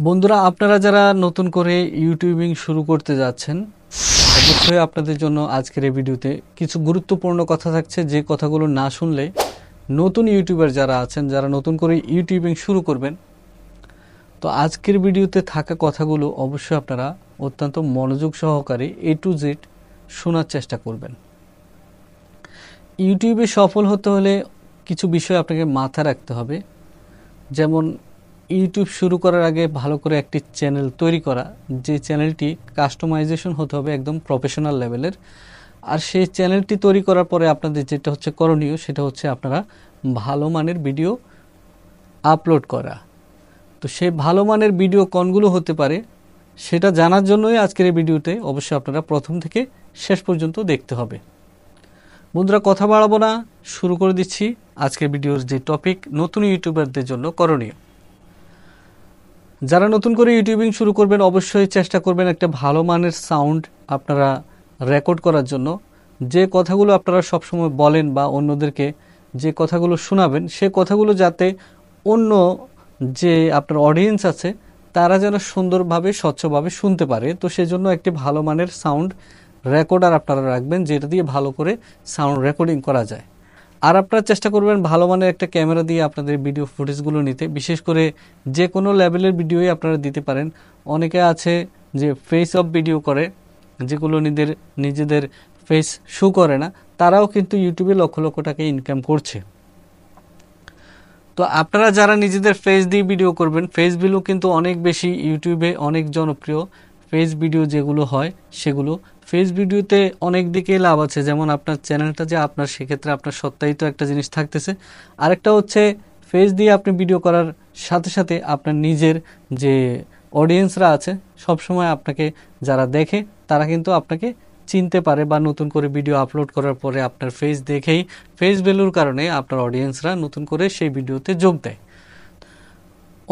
বন্ধুরা, আপনারা যারা নতুন করে ইউটিউবিং শুরু করতে যাচ্ছেন, অবশ্যই আপনাদের জন্য আজকের এই ভিডিওতে কিছু গুরুত্বপূর্ণ কথা থাকছে, যে কথাগুলো না শুনলে নতুন ইউটিউবার যারা আছেন, যারা নতুন করে ইউটিউবিং শুরু করবেন, তো আজকের ভিডিওতে থাকা কথাগুলো অবশ্যই আপনারা অত্যন্ত মনোযোগ সহকারে A to Z শোনার চেষ্টা করবেন। ইউটিউবে সফল হতে হলে কিছু বিষয় আপনাকে মাথায় রাখতে হবে। যেমন ইউটিউব শুরু করার আগে ভালো করে একটি চ্যানেল তৈরি করা, যে চ্যানেলটি কাস্টমাইজেশন হতে হবে একদম প্রফেশনাল লেভেলের। আর সেই চ্যানেলটি তৈরি করার পরে আপনাদের যেটা হচ্ছে করণীয়, সেটা হচ্ছে আপনারা ভালো মানের ভিডিও আপলোড করা। তো সেই ভালো মানের ভিডিও কোনগুলো হতে পারে সেটা জানার জন্যই আজকের এই ভিডিওতে অবশ্যই আপনারা প্রথম থেকে শেষ পর্যন্ত দেখতে হবে। বন্ধুরা, কথা বাড়াবো না, শুরু করে দিচ্ছি আজকের ভিডিওর যে টপিক, নতুন ইউটিউবারদের জন্য করণীয়। যারা নতুন করে ইউটিউবিং শুরু করবেন, অবশ্যই চেষ্টা করবেন একটা ভালো মানের সাউন্ড আপনারা রেকর্ড করার জন্য। যে কথাগুলো আপনারা সবসময় বলেন বা অন্যদেরকে যে কথাগুলো শোনাবেন, সে কথাগুলো যাতে অন্য যে আপনার অডিয়েন্স আছে তারা যেন সুন্দরভাবে স্বচ্ছভাবে শুনতে পারে। তো সেজন্য একটি ভালো মানের সাউন্ড রেকর্ডার আপনারা রাখবেন, যেটা দিয়ে ভালো করে সাউন্ড রেকর্ডিং করা যায়। আর আপনারা চেষ্টা করবেন ভালো মানের একটা ক্যামেরা দিয়ে আপনাদের ভিডিও ফুটেজগুলো নিতে। বিশেষ করে যে কোনো লেভেলের ভিডিওই আপনারা দিতে পারেন। অনেকে আছে যে ফেস অফ ভিডিও করে, যেগুলো নিজেদের ফেস শো করে না, তারাও কিন্তু ইউটিউবে লক্ষ লক্ষ টাকা ইনকাম করছে। তো আপনারা যারা নিজেদের ফেস দিয়ে ভিডিও করবেন, ফেস ভিডিও কিন্তু অনেক বেশি ইউটিউবে অনেক জনপ্রিয়। ফেস ভিডিও যেগুলো হয় সেগুলো ফেস ভিডিওতে অনেক দিকে লাভ আছে। যেমন আপনার চ্যানেলটা যে আপনার, সেক্ষেত্রে আপনার সত্যায়িত একটা জিনিস থাকতেছে। আরেকটা হচ্ছে ফেস দিয়ে আপনি ভিডিও করার সাথে সাথে আপনার নিজের যে অডিয়েন্সরা আছে, সবসময় আপনাকে যারা দেখে তারা কিন্তু আপনাকে চিনতে পারে, বা নতুন করে ভিডিও আপলোড করার পরে আপনার ফেস দেখেই, ফেস ভ্যালুর কারণে আপনার অডিয়েন্সরা নতুন করে সেই ভিডিওতে যোগ দেয়।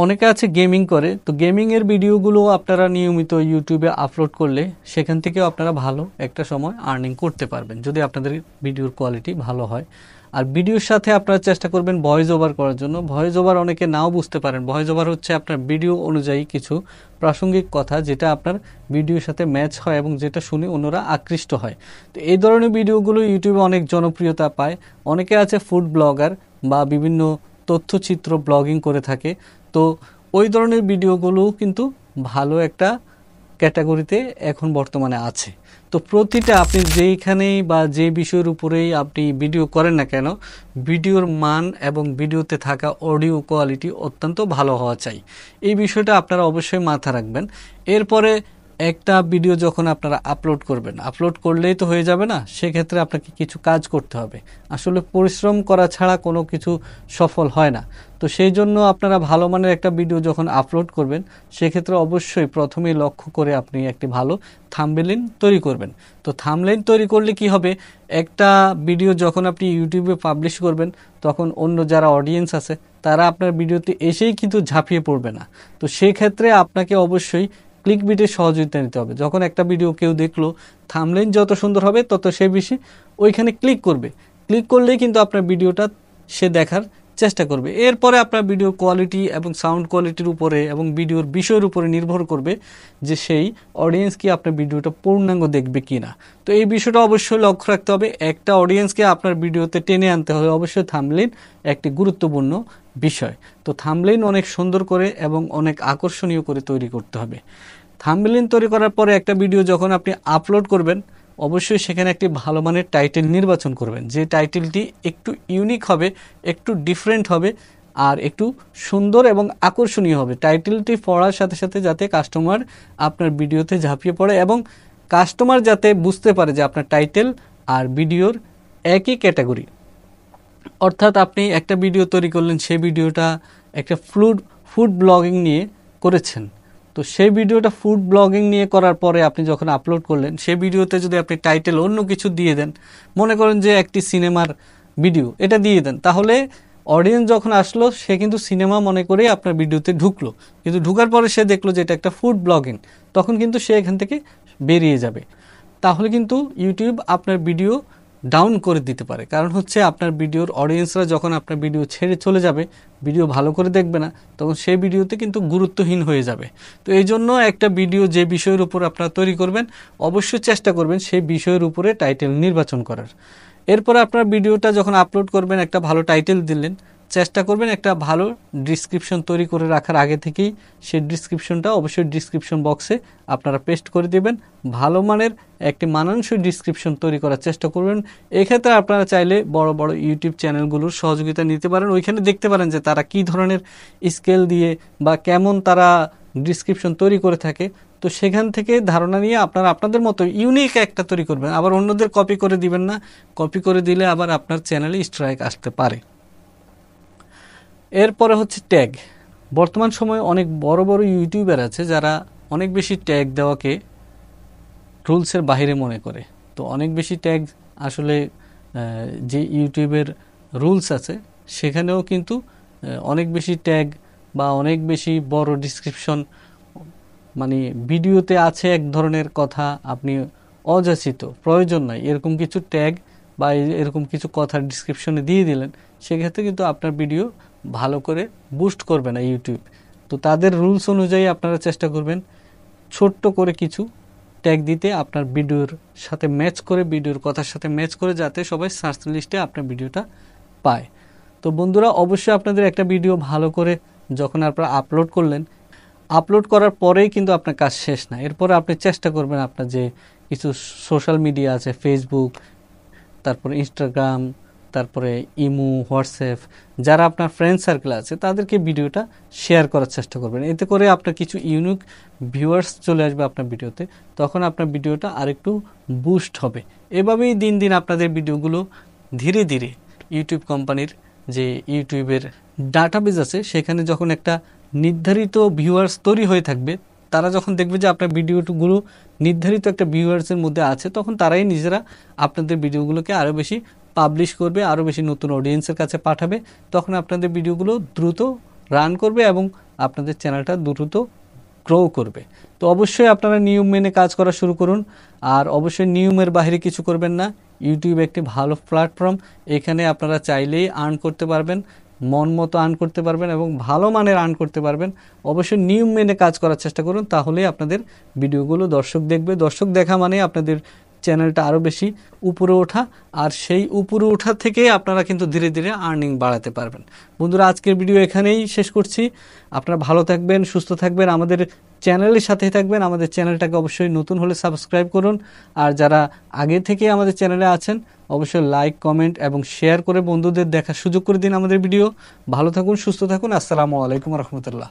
অনেকে আছে গেমিং করে, তো গেমিংয়ের ভিডিওগুলো আপনারা নিয়মিত ইউটিউবে আপলোড করলে সেখান থেকেও আপনারা ভালো একটা সময় আর্নিং করতে পারবেন, যদি আপনাদের ভিডিওর কোয়ালিটি ভালো হয়। আর ভিডিওর সাথে আপনারা চেষ্টা করবেন ভয়েস ওভার করার জন্য। ভয়েস ওভার অনেকে নাও বুঝতে পারেন। ভয়েস ওভার হচ্ছে আপনার ভিডিও অনুযায়ী কিছু প্রাসঙ্গিক কথা, যেটা আপনার ভিডিওর সাথে ম্যাচ হয় এবং যেটা শুনে অন্যরা আকৃষ্ট হয়। তো এই ধরনের ভিডিওগুলো ইউটিউবে অনেক জনপ্রিয়তা পায়। অনেকে আছে ফুড ব্লগার বা বিভিন্ন তথ্যচিত্র ব্লগিং করে থাকে, তো ওই ধরনের ভিডিওগুলোও কিন্তু ভালো একটা ক্যাটাগরিতে এখন বর্তমানে আছে। তো প্রতিটা আপনি যেইখানেই বা যে বিষয়ের উপরেই আপনি ভিডিও করেন না কেন, ভিডিওর মান এবং ভিডিওতে থাকা অডিও কোয়ালিটি অত্যন্ত ভালো হওয়া চাই। এই বিষয়টা আপনারা অবশ্যই মাথা রাখবেন। এরপরে একটা ভিডিও যখন আপনারা আপলোড করবেন, আপলোড করলেই তো হয়ে যাবে না, সেক্ষেত্রে আপনাকে কিছু কাজ করতে হবে। আসলে পরিশ্রম করা ছাড়া কোনো কিছু সফল হয় না। তো সেই জন্য আপনারা ভালো মানের একটা ভিডিও যখন আপলোড করবেন, সেক্ষেত্রে অবশ্যই প্রথমেই লক্ষ্য করে আপনি একটি ভালো থাম্বনেইল তৈরি করবেন। তো থাম্বনেইল তৈরি করলে কি হবে, একটা ভিডিও যখন আপনি ইউটিউবে পাবলিশ করবেন, তখন অন্য যারা অডিয়েন্স আছে তারা আপনার ভিডিওতে এসেই কিন্তু ঝাঁপিয়ে পড়বে না। তো সেই ক্ষেত্রে আপনাকে অবশ্যই ক্লিকবিটের সহযোগিতা নিতে হবে। যখন একটা ভিডিও কেউ দেখলো, থাম্বনেইল যত সুন্দর হবে তত সে বেশি ওইখানে ক্লিক করবে। ক্লিক করলেই কিন্তু আপনার ভিডিওটা সে দেখার চেষ্টা করবে। এরপরে আপনার ভিডিওর কোয়ালিটি এবং সাউন্ড কোয়ালিটির উপরে এবং ভিডিওর বিষয়ের উপরে নির্ভর করবে যে সেই অডিয়েন্স কি আপনার ভিডিওটা পূর্ণাঙ্গ দেখবে কি না। তো এই বিষয়টা অবশ্যই লক্ষ্য রাখতে হবে। একটা অডিয়েন্সকে আপনার ভিডিওতে টেনে আনতে হবে, অবশ্যই থাম্বনেইল একটি গুরুত্বপূর্ণ বিষয়। তো থাম্বনেইল অনেক সুন্দর করে এবং অনেক আকর্ষণীয় করে তৈরি করতে হবে। থাম্বনেইল তৈরি করার পরে একটা ভিডিও যখন আপনি আপলোড করবেন, অবশ্যই সেখানে একটি ভালো মানের টাইটেল নির্বাচন করবেন, যে টাইটেলটি একটু ইউনিক হবে, একটু ডিফারেন্ট হবে, আর একটু সুন্দর এবং আকর্ষণীয় হবে। টাইটেলটি পড়ার সাথে সাথে যাতে কাস্টমার আপনার ভিডিওতে ঝাঁপিয়ে পড়ে এবং কাস্টমার যাতে বুঝতে পারে যে আপনার টাইটেল আর ভিডিওর একই ক্যাটাগরি। অর্থাৎ আপনি একটা ভিডিও তৈরি করলেন, সেই ভিডিওটা একটা ফুড ব্লগিং নিয়ে করেছেন। তো সেই ভিডিওটা ফুড ব্লগিং নিয়ে করার পরে আপনি যখন আপলোড করলেন, সেই ভিডিওতে যদি আপনি টাইটেল অন্য কিছু দিয়ে দেন, মনে করেন যে একটি সিনেমার ভিডিও, এটা দিয়ে দেন, তাহলে অডিয়েন্স যখন আসলো সে কিন্তু সিনেমা মনে করে আপনার ভিডিওতে ঢুকলো, কিন্তু ঢুকার পরে সে দেখলো যে এটা একটা ফুড ব্লগিং, তখন কিন্তু সে এখান থেকে বেরিয়ে যাবে। তাহলে কিন্তু ইউটিউব আপনার ভিডিও ডাউন করে দিতে পারে। কারণ হচ্ছে আপনার ভিডিওর অডিয়েন্সরা যখন আপনার ভিডিও ছেড়ে চলে যাবে, ভিডিও ভালো করে দেখবে না, তখন সেই ভিডিওতে কিন্তু গুরুত্বহীন হয়ে যাবে। তো এই জন্য একটা ভিডিও যে বিষয়ের উপর আপনারা তৈরি করবেন, অবশ্যই চেষ্টা করবেন সেই বিষয়ের উপরে টাইটেল নির্বাচন করার। এরপরে আপনার ভিডিওটা যখন আপলোড করবেন, একটা ভালো টাইটেল দিলেন, চেষ্টা করবেন একটা ভালো ডিসক্রিপশন তৈরি করে রাখার আগে থেকেই সেই ডিসক্রিপশনটা অবশ্যই ডিসক্রিপশন বক্সে আপনারা পেস্ট করে দিবেন। ভালো মানের একটি মানানসই ডিসক্রিপশন তৈরি করার চেষ্টা করবেন। এক্ষেত্রে আপনারা চাইলে বড় বড় ইউটিউব চ্যানেলগুলোর সহযোগিতা নিতে পারেন। ওইখানে দেখতে পারেন যে তারা কী ধরনের স্কেল দিয়ে বা কেমন তারা ডিসক্রিপশন তৈরি করে থাকে। তো সেখান থেকে ধারণা নিয়ে আপনারা আপনাদের মতো ইউনিক একটা তৈরি করবেন। আবার অন্যদের কপি করে দিবেন না, কপি করে দিলে আবার আপনার চ্যানেলে স্ট্রাইক আসতে পারে। এরপরে হচ্ছে ট্যাগ। বর্তমান সময়ে অনেক বড় বড় ইউটিউবার আছে যারা অনেক বেশি ট্যাগ দেওয়াকে রুলসের বাইরে মনে করে। তো অনেক বেশি ট্যাগ আসলে যে ইউটিউবের রুলস আছে সেখানেও কিন্তু অনেক বেশি ট্যাগ বা অনেক বেশি বড় ডিসক্রিপশন, মানে ভিডিওতে আছে এক ধরনের কথা, আপনি অযাচিত প্রয়োজন নাই এরকম কিছু ট্যাগ বা এরকম কিছু কথা ডিসক্রিপশনে দিয়ে দিলেন, সেক্ষেত্রে কিন্তু আপনার ভিডিও ভালো করে বুস্ট করবে না ইউটিউব। তো তাদের রুলস অনুযায়ী আপনারা চেষ্টা করবেন ছোট্ট করে কিছু ট্যাগ দিতে, আপনার ভিডিওর সাথে ম্যাচ করে, ভিডিওর কথার সাথে ম্যাচ করে, যাতে সবাই সার্চ লিস্টে আপনার ভিডিওটা পায়। তো বন্ধুরা, অবশ্যই আপনাদের একটা ভিডিও ভালো করে যখন আপনারা আপলোড করলেন, আপলোড করার পরেই কিন্তু আপনার কাজ শেষ না। এরপরে আপনি চেষ্টা করবেন আপনার যে কিছু সোশ্যাল মিডিয়া আছে, ফেসবুক, তারপরে ইনস্টাগ্রাম, তারপরে ইমো, হোয়াটসঅ্যাপ, যারা আপনার ফ্রেন্ড সার্কেল আছে তাদেরকে ভিডিওটা শেয়ার করার চেষ্টা করবেন। এতে করে আপনার কিছু ইউনিক ভিউয়ার্স চলে আসবে আপনার ভিডিওতে, তখন আপনার ভিডিওটা আরেকটু বুস্ট হবে। এভাবেই দিন দিন আপনাদের ভিডিওগুলো ধীরে ধীরে ইউটিউব কোম্পানির যে ইউটিউবের ডাটাবেজ আছে সেখানে যখন একটা নির্ধারিত ভিউয়ার্স তৈরি হয়ে থাকবে, তারা যখন দেখবে যে আপনার ভিডিওগুলো নির্ধারিত একটা ভিউয়ার্সের মধ্যে আছে, তখন তারাই নিজেরা আপনাদের ভিডিওগুলোকে আরও বেশি পাবলিশ করবে, আরও বেশি নতুন অডিয়েন্সের কাছে পাঠাবে। তখন আপনাদের ভিডিওগুলো দ্রুত রান করবে এবং আপনাদের চ্যানেলটা দ্রুত গ্রো করবে। তো অবশ্যই আপনারা নিয়ম মেনে কাজ করা শুরু করুন, আর অবশ্যই নিয়মের বাইরে কিছু করবেন না। ইউটিউব একটি ভালো প্ল্যাটফর্ম, এখানে আপনারা চাইলেই আর্ন করতে পারবেন, মন মতো আর্ন করতে পারবেন এবং ভালো মানের আর্ন করতে পারবেন। অবশ্যই নিয়ম মেনে কাজ করার চেষ্টা করুন, তাহলেই আপনাদের ভিডিওগুলো দর্শক দেখবে। দর্শক দেখা মানে আপনাদের চ্যানেলটা আরও বেশি উপরে ওঠা, আর সেই উপরে ওঠা থেকে আপনারা কিন্তু ধীরে ধীরে আর্নিং বাড়াতে পারবেন। বন্ধুরা, আজকের ভিডিও এখানেই শেষ করছি। আপনারা ভালো থাকবেন, সুস্থ থাকবেন, আমাদের চ্যানেলের সাথেই থাকবেন। আমাদের চ্যানেলটাকে অবশ্যই নতুন হলে সাবস্ক্রাইব করুন, আর যারা আগে থেকে আমাদের চ্যানেলে আছেন অবশ্যই লাইক, কমেন্ট এবং শেয়ার করে বন্ধুদের দেখার সুযোগ করে দিন আমাদের ভিডিও। ভালো থাকুন, সুস্থ থাকুন। আসসালামু আলাইকুম রহমতুল্লাহ।